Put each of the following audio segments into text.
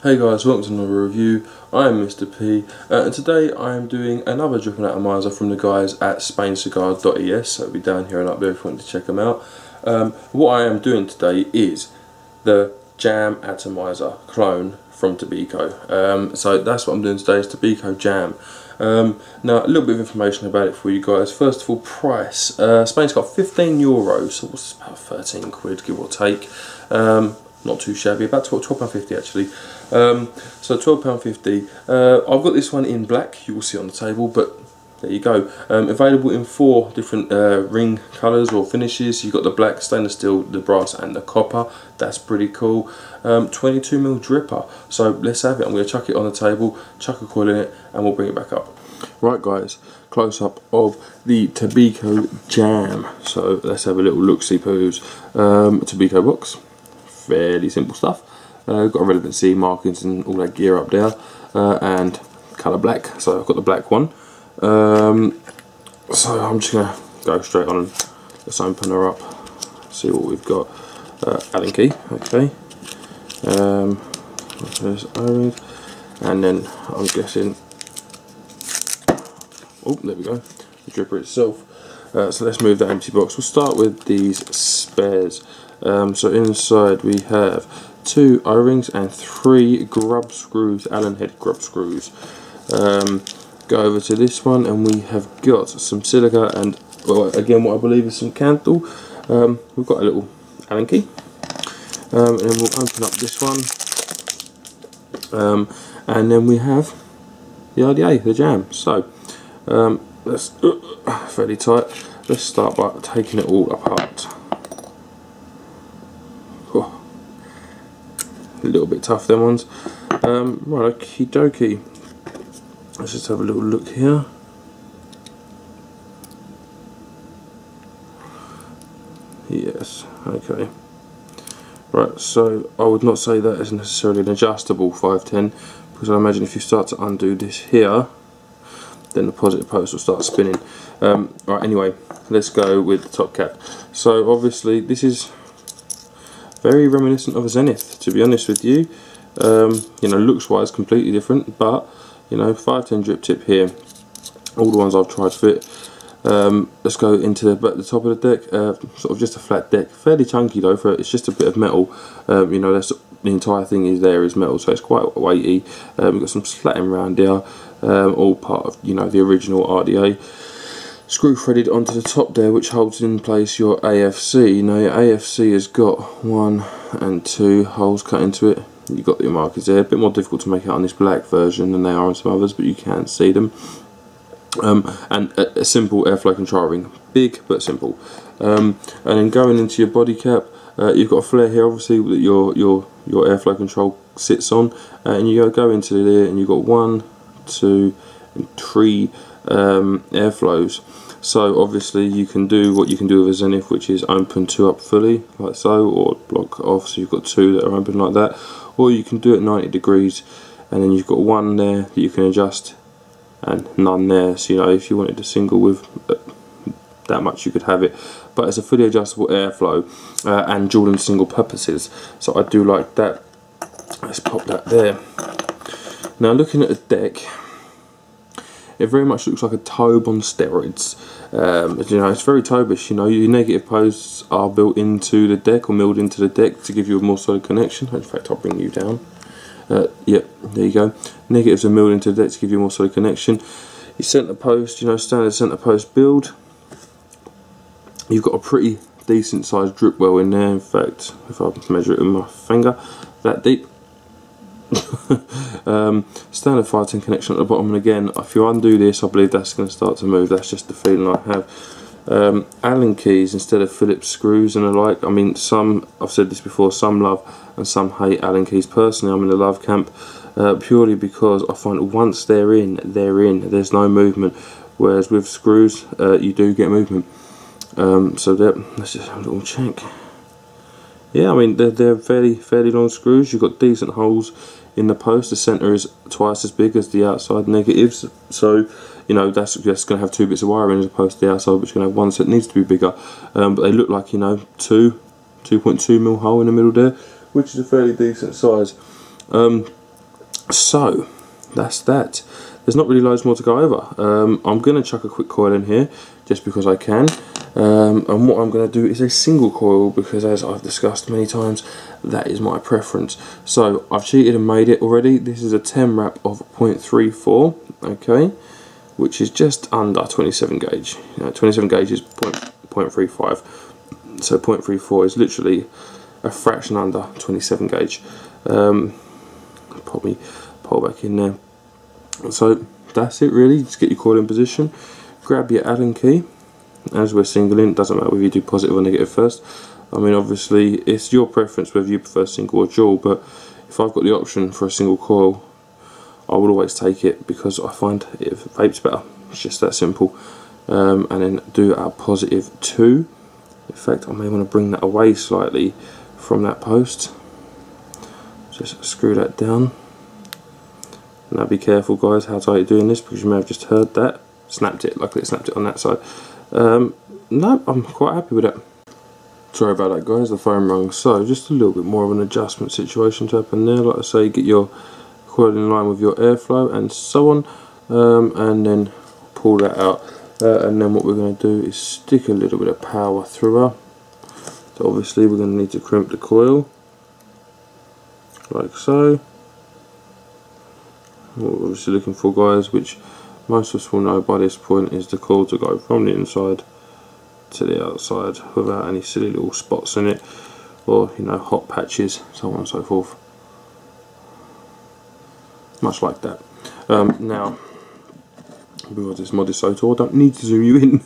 Hey guys, welcome to another review. I am Mr. P, and today I am doing another dripping atomizer from the guys at Cigar.es. So it'll be down here and up there if you want to check them out. What I am doing today is the Jam Atomizer clone from Tobeco. So that's what I'm doing today, is Tobeco Jam. Now a little bit of information about it for you guys. First of all, price. Spain's got €15, so what's about 13 quid give or take. Not too shabby, about £12.50 actually. So £12.50. I've got this one in black, you will see on the table, but there you go. Available in 4 different ring colours or finishes. You've got the black, stainless steel, the brass and the copper. That's pretty cool. 22mm dripper. So let's have it. I'm going to chuck it on the table, chuck a coil in it, and we'll bring it back up. Right guys, close up of the Tobeco Jam. So let's have a little look-see poos. Tobeco box. Fairly simple stuff. Got a relevancy markings and all that gear up there, and colour black, so I've got the black one. So I'm just gonna go straight on and let's open her up, see what we've got. Allen key, okay. There's O-ring, and then I'm guessing, oh there we go, the dripper itself. So let's move that empty box. We'll start with these spares. So inside we have 2 O-rings and 3 grub screws, Allen head grub screws. Go over to this one and we have got some silica and, well, again what I believe is some candle. We've got a little Allen key, and then we'll open up this one, and then we have the RDA, the jam. So that's fairly tight. Let's start by taking it all apart. A little bit tough, them ones. Right, okie dokie. Let's just have a little look here. Yes, okay. Right, so I would not say that is necessarily an adjustable 510, because I imagine if you start to undo this here, then the positive post will start spinning. Right, anyway, let's go with the top cap. So obviously this is very reminiscent of a Zenith, to be honest with you. You know, looks wise completely different, but you know, 510 drip tip here. All the ones I've tried fit. Let's go into the top of the deck. Sort of just a flat deck, fairly chunky though. For it's just a bit of metal. You know, that's the entire thing is metal, so it's quite weighty. We've got some slatting around here, all part of, you know, the original RDA. Screw threaded onto the top there, which holds in place your AFC. Now your AFC has got 1 and 2 holes cut into it. You've got your markers there. A bit more difficult to make out on this black version than they are on some others, but you can see them. And a simple airflow control ring, big but simple. And then going into your body cap, you've got a flare here, obviously, that your airflow control sits on, and you go into there, and you've got 1, 2, and 3 airflows. So obviously you can do what you can do with a Zenith, which is open 2 up fully like so, or block off, so you've got 2 that are open like that, or you can do it 90 degrees and then you've got 1 there that you can adjust and none there. So you know, if you wanted to single with that much, you could have it, but it's a fully adjustable airflow and Jordan single purposes, so I do like that. Let's pop that there. Now looking at the deck, it very much looks like a Tobe on steroids. You know, it's very Tobish. You know, your negative posts are built into the deck or milled into the deck to give you a more solid connection. In fact, I'll bring you down. Yep, there you go. Negatives are milled into the deck to give you a more solid connection. Your centre post, you know, standard centre post build. You've got a pretty decent sized drip well in there. In fact, if I measure it with my finger, that deep. Standard 510 connection at the bottom, and again, if you undo this, I believe that's going to start to move. That's just the feeling I have. Allen keys instead of Phillips screws and the like. I mean, I've said this before, some love and some hate Allen keys. Personally, I'm in the love camp, purely because I find once they're in, there's no movement, whereas with screws you do get movement. So let's just have a little check. Yeah, I mean, they're fairly long screws. You've got decent holes in the post. The centre is twice as big as the outside negatives, so you know that's going to have 2 bits of wiring as opposed to the outside, which is going to have 1, so it needs to be bigger. But they look like, you know, 2.2mm hole in the middle there, which is a fairly decent size. So that's that. There's not really loads more to go over. I'm going to chuck a quick coil in here just because I can, and what I'm going to do is a single coil because, as I've discussed many times, that is my preference. So I've cheated and made it already. This is a 10 wrap of 0.34, okay, which is just under 27 gauge. 27 gauge is 0.35, so 0.34 is literally a fraction under 27 gauge. Probably pull back in there. So that's it really. Just get your coil in position, grab your Allen key. As we're singling, it doesn't matter whether you do positive or negative first. I mean, obviously it's your preference whether you prefer single or dual, but if I've got the option for a single coil, I would always take it because I find it vapes better. It's just that simple. And then do our positive 2. In fact, I may want to bring that away slightly from that post. Just screw that down. Now be careful guys how tight you're doing this, because you may have just heard that. Snapped it, luckily it snapped it on that side. No, I'm quite happy with it. Sorry about that guys, the phone rung. So just a little bit more of an adjustment situation to happen there. Like I say, get your coil in line with your airflow and so on, and then pull that out. And then what we're going to do is stick a little bit of power through her. So obviously we're going to need to crimp the coil, like so. What we're obviously looking for guys, which most of us will know by this point, is the coil to go from the inside to the outside without any silly little spots in it, or hot patches, so on and so forth. Much like that. Now, because this mod is so tall, I don't need to zoom you in.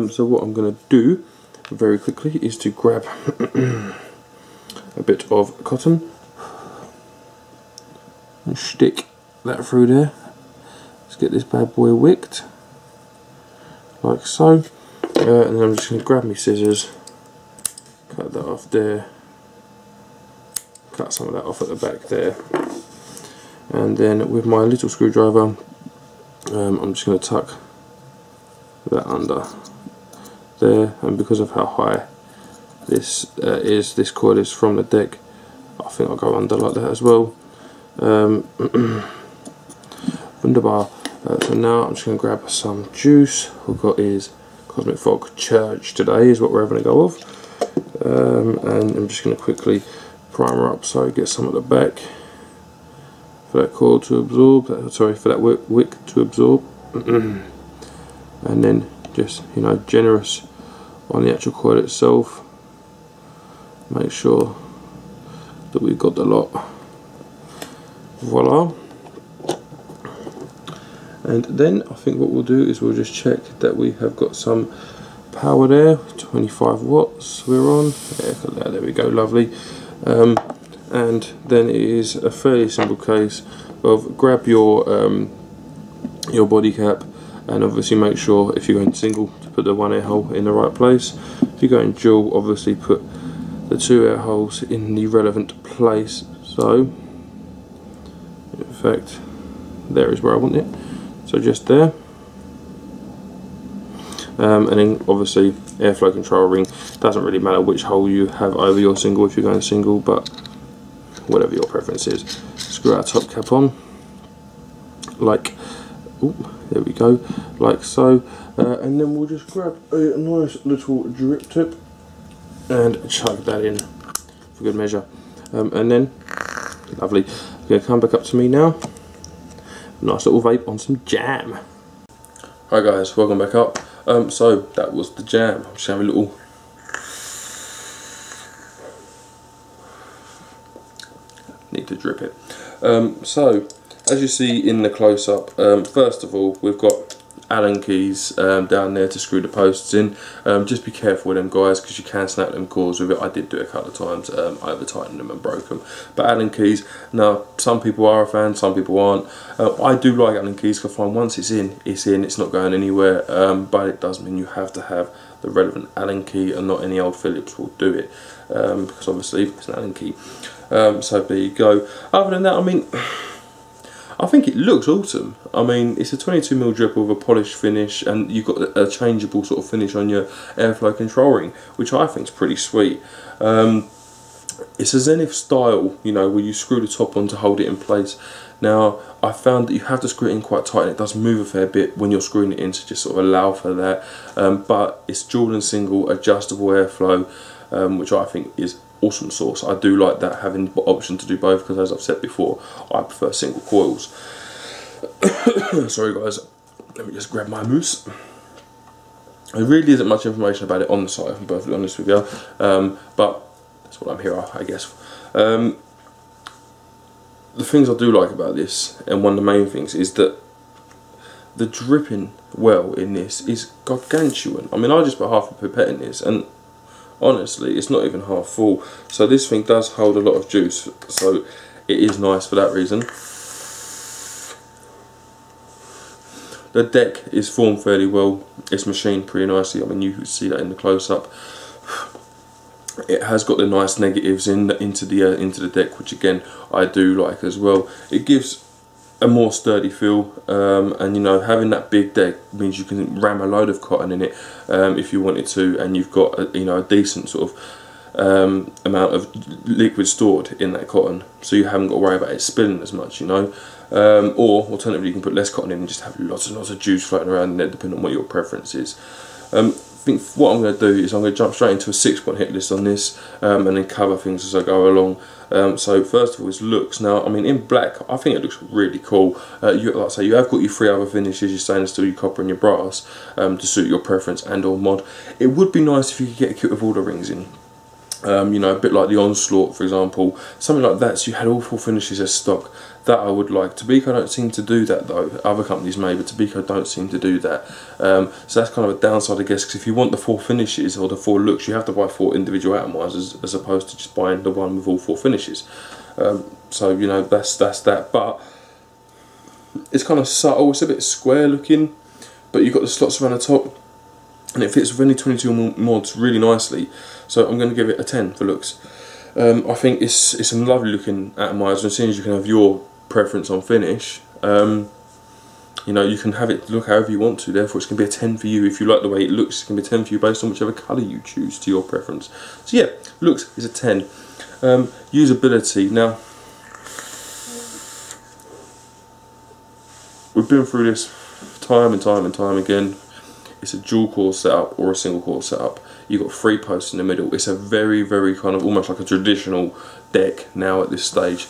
So what I'm going to do very quickly is to grab a bit of cotton and stick that through there. Let's get this bad boy wicked, like so. And then I'm just going to grab my scissors, cut that off there, cut some of that off at the back there, and then with my little screwdriver I'm just going to tuck that under there. And because of how high this this coil is from the deck, I think I'll go under like that as well. Wunderbar. So now I'm just going to grab some juice. What we've got is Cosmic Fog Church today is what we're having to go off, and I'm just going to quickly primer up so get some at the back for that coil to absorb, for that wick to absorb, and then just generous on the actual coil itself. Make sure that we've got the lot. Voila. And then I think what we'll do is we'll just check that we have got some power there. 25 watts we're on. Yeah, there we go, lovely. And then it is a fairly simple case of grab your body cap, and obviously make sure if you're going single to put the one air hole in the right place. If you're going dual, obviously put the 2 air holes in the relevant place. So in fact there is where I want it. So just there, and then obviously airflow control ring. Doesn't really matter which hole you have over your single if you're going single, but whatever your preference is. Screw our top cap on, like, there we go, like so, and then we'll just grab a nice little drip tip and chug that in for good measure, and then lovely. You're going to come back up to me now. Nice little vape on some jam. Hi guys, welcome back up. So that was the jam. I'm just having a little need to drip it. So as you see in the close-up, first of all we've got Allen keys down there to screw the posts in. Just be careful with them guys, because you can snap them cords with it. I did do it a couple of times. I over tightened them and broke them. But Allen keys, now some people are a fan, some people aren't. I do like Allen keys because I find once it's in, it's not going anywhere. But it does mean you have to have the relevant Allen key, and not any old Phillips will do it, because obviously it's an Allen key. So there you go. Other than that, I mean, I think it looks awesome. I mean, it's a 22mm dripper with a polished finish, and you've got a changeable sort of finish on your airflow control ring, which I think is pretty sweet. It's a Zenith style, you know, where you screw the top on to hold it in place. Now, I found that you have to screw it in quite tight, and it does move a fair bit when you're screwing it in to just sort of allow for that. But it's dual and single adjustable airflow, which I think is awesome sauce. I do like that, having the option to do both, because as I've said before, I prefer single coils. Sorry guys, let me just grab my mousse. There really isn't much information about it on the site, if I'm perfectly honest with you, but that's what I'm here, I guess. The things I do like about this, and one of the main things, is that the dripping well in this is gargantuan. I mean, I just put half a pipette in this, and honestly, it's not even half full. So this thing does hold a lot of juice, so it is nice for that reason. The deck is formed fairly well. It's machined pretty nicely. I mean, you can see that in the close-up. It has got the nice negatives into the deck, which again I do like as well. It gives a more sturdy feel, and you know, having that big deck means you can ram a load of cotton in it if you wanted to, and you've got a, you know, a decent sort of amount of liquid stored in that cotton, so you haven't got to worry about it spilling as much, you know. Or alternatively, you can put less cotton in and just have lots and lots of juice floating around in there, depending on what your preference is. I think what I'm going to do is I'm going to jump straight into a 6-point hit list on this, and then cover things as I go along. So first of all is looks. Now, I mean, in black, I think it looks really cool. Like I say, you have got your 3 other finishes, your stainless steel, your copper and your brass, to suit your preference and or mod. It would be nice if you could get a kit with all the rings in. You know, a bit like the Onslaught, for example, something like that, so you had all 4 finishes as stock. That I would like. Tobeco don't seem to do that though. Other companies may, but Tobeco don't seem to do that. So that's kind of a downside, I guess, because if you want the 4 finishes or the 4 looks, you have to buy 4 individual atomizers as opposed to just buying the one with all 4 finishes. So you know, that's that. But it's kind of subtle. It's a bit square looking, but you've got the slots around the top, and it fits with any 22 mods really nicely. So I'm going to give it a 10 for looks. I think it's a lovely looking atomizer, as soon as you can have your preference on finish, you know, you can have it look however you want to, therefore it's going to be a 10 for you. If you like the way it looks, it's going to be a 10 for you based on whichever colour you choose to your preference. So yeah, looks is a 10. Usability, now we've been through this time and time and time again. It's a dual core setup or a single core setup. You've got 3 posts in the middle. It's a very, very kind of almost like a traditional deck now at this stage.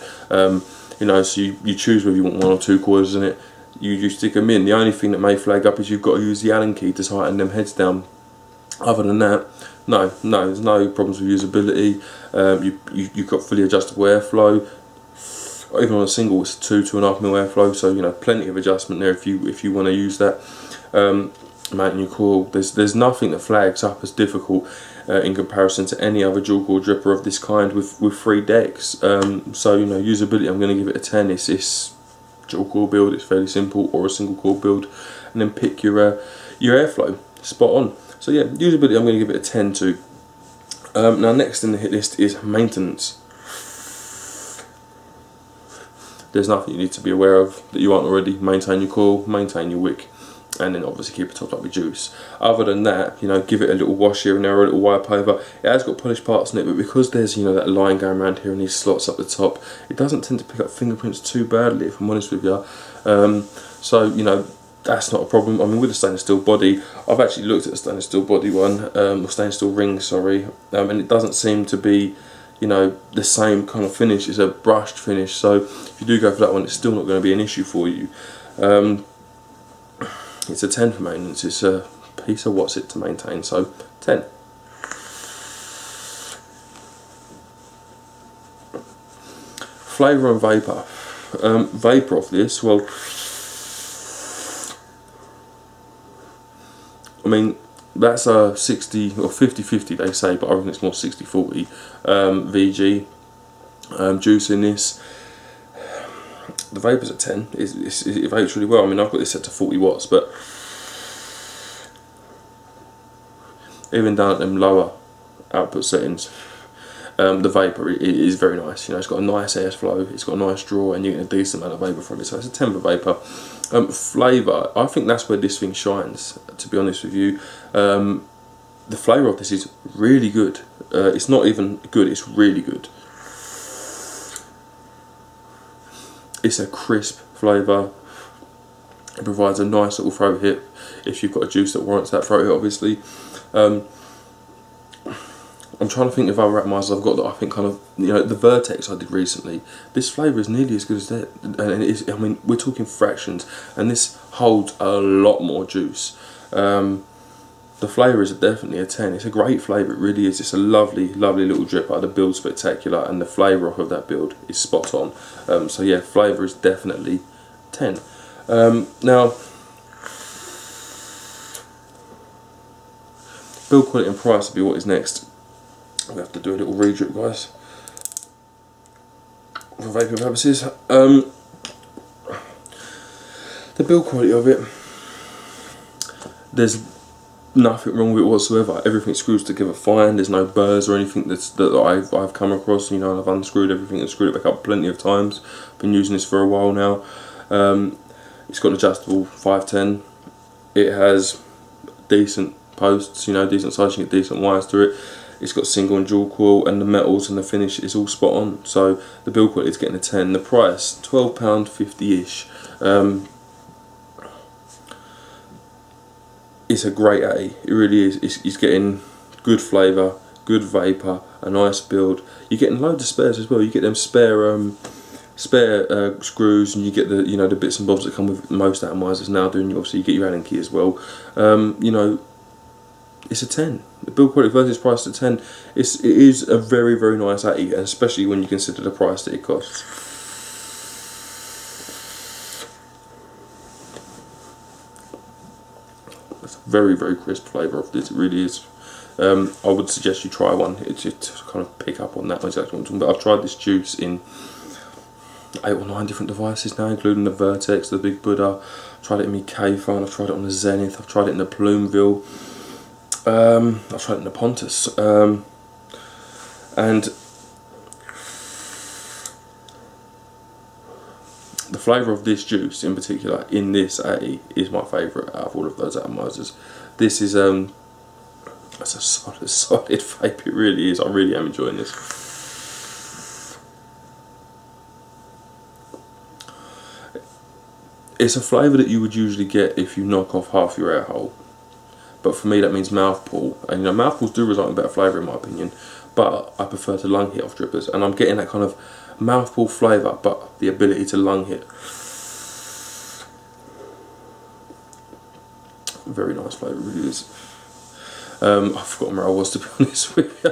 You know, so you choose whether you want 1 or 2 coils in it. You stick them in. The only thing that may flag up is you've got to use the Allen key to tighten them heads down. Other than that, no, there's no problems with usability. You've got fully adjustable airflow. Even on a single, it's 2.5 mil airflow. So you know, plenty of adjustment there if you want to use that. Mounting your coil, there's nothing that flags up as difficult in comparison to any other dual core dripper of this kind with 3 decks. So you know, usability, I'm going to give it a 10. It's dual core build, it's fairly simple, or a single core build, and then pick your airflow, spot on. So yeah, usability, I'm going to give it a 10 too. Now next in the hit list is maintenance. There's nothing you need to be aware of that you aren't already. Maintain your coil, maintain your wick, and then obviously keep it topped up with juice. Other than that, you know, give it a little wash here and there, or a little wipe over. It has got polished parts in it, but because there's, you know, that line going around here and these slots up the top, it doesn't tend to pick up fingerprints too badly, if I'm honest with you. So you know, that's not a problem. I mean, with the stainless steel body, I've actually looked at the stainless steel body one, or stainless steel ring, sorry, and it doesn't seem to be, you know, the same kind of finish. It's a brushed finish, so if you do go for that one, it's still not going to be an issue for you. It's a 10 for maintenance. It's a piece of what's it to maintain, so 10. Flavour and vapour. Vapour off this, well, I mean, that's a 60 or 50-50 they say, but I reckon it's more 60-40 VG juice in this. The vapour's at 10. It vapes really well. I mean, I've got this set to 40 watts, but even down at them lower output settings, the vapour is very nice. You know, it's got a nice airflow, it's got a nice draw, and you get a decent amount of vapour from it. So it's a 10 for vapour. Flavour, I think that's where this thing shines, to be honest with you. The flavour of this is really good. It's not even good, it's really good. It's a crisp flavour. It provides a nice little throat hit if you've got a juice that warrants that throat hit, obviously. I'm trying to think of other atomizers I've got that I think kind of, you know, the Vertex I did recently. This flavour is nearly as good as that, and it is, I mean, we're talking fractions, and this holds a lot more juice. The flavour is definitely a 10. It's a great flavour, it really is. It's a lovely, lovely little dripper. The build's spectacular, and the flavour of that build is spot on. So yeah, flavour is definitely 10. Now, build quality and price will be what is next. We have to do a little re-drip, guys, for vaping purposes. The build quality of it, there's nothing wrong with it whatsoever. Everything screws together fine. There's no burrs or anything that I've come across. You know, I've unscrewed everything and screwed it back up plenty of times. Been using this for a while now. It's got an adjustable 510. It has decent posts, you know, decent size. You can get decent wires to it. It's got single and dual coil, and the metals and the finish is all spot on. So the build quality is getting a 10. The price, £12.50-ish. It's a great A. It really is. It's getting good flavour, good vapour, a nice build. You're getting loads of spares as well. You get them spare screws, and you get the, you know, the bits and bobs that come with most atomizers now. Obviously you get your Allen key as well. You know, it's a 10. The build quality versus price at 10. It is a very, very nice A, and especially when you consider the price that it costs. It's a very, very crisp flavour of this. It really is. I would suggest you try one. It's just to kind of pick up on that exactly what I'm talking about. I've tried this juice in 8 or 9 different devices now, including the Vertex, the Big Buddha. I've tried it in my K-Phone. I've tried it on the Zenith. I've tried it in the Plumeville. I've tried it in the Pontus, and the flavour of this juice in particular in this A is my favourite out of all of those atomizers. This is it's a solid vape, it really is. I really am enjoying this. It's a flavour that you would usually get if you knock off half your air hole. But for me that means mouth pull, and you know, mouth pulls do result in better flavour in my opinion, but I prefer to lung hit off drippers, and I'm getting that kind of mouth pull flavour but the ability to lung hit. Very nice flavour, it really is. I've forgotten where I was, to be honest with you.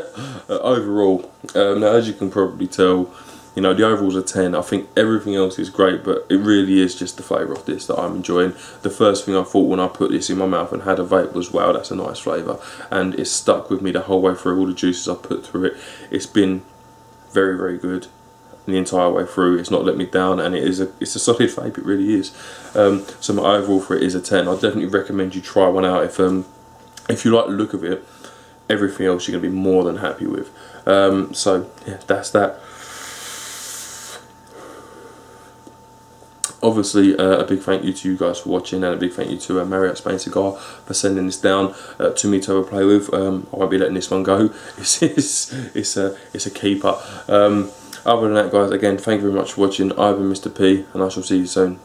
Overall, now as you can probably tell, you know, the overall's a 10. I think everything else is great, but it really is just the flavour of this that I'm enjoying. The first thing I thought when I put this in my mouth and had a vape was, wow, that's a nice flavour. And it's stuck with me the whole way through, all the juices I put through it. It's been very, very good the entire way through. It's not let me down, and it's a solid vape, it really is. So my overall for it is a 10. I definitely recommend you try one out if you like the look of it. Everything else you're going to be more than happy with. So yeah, that's that. Obviously, a big thank you to you guys for watching, and a big thank you to Marriott Spain Cigar for sending this down to me to have a play with. I won't be letting this one go. It's a keeper. Other than that, guys, again, thank you very much for watching. I've been Mr. P, and I shall see you soon.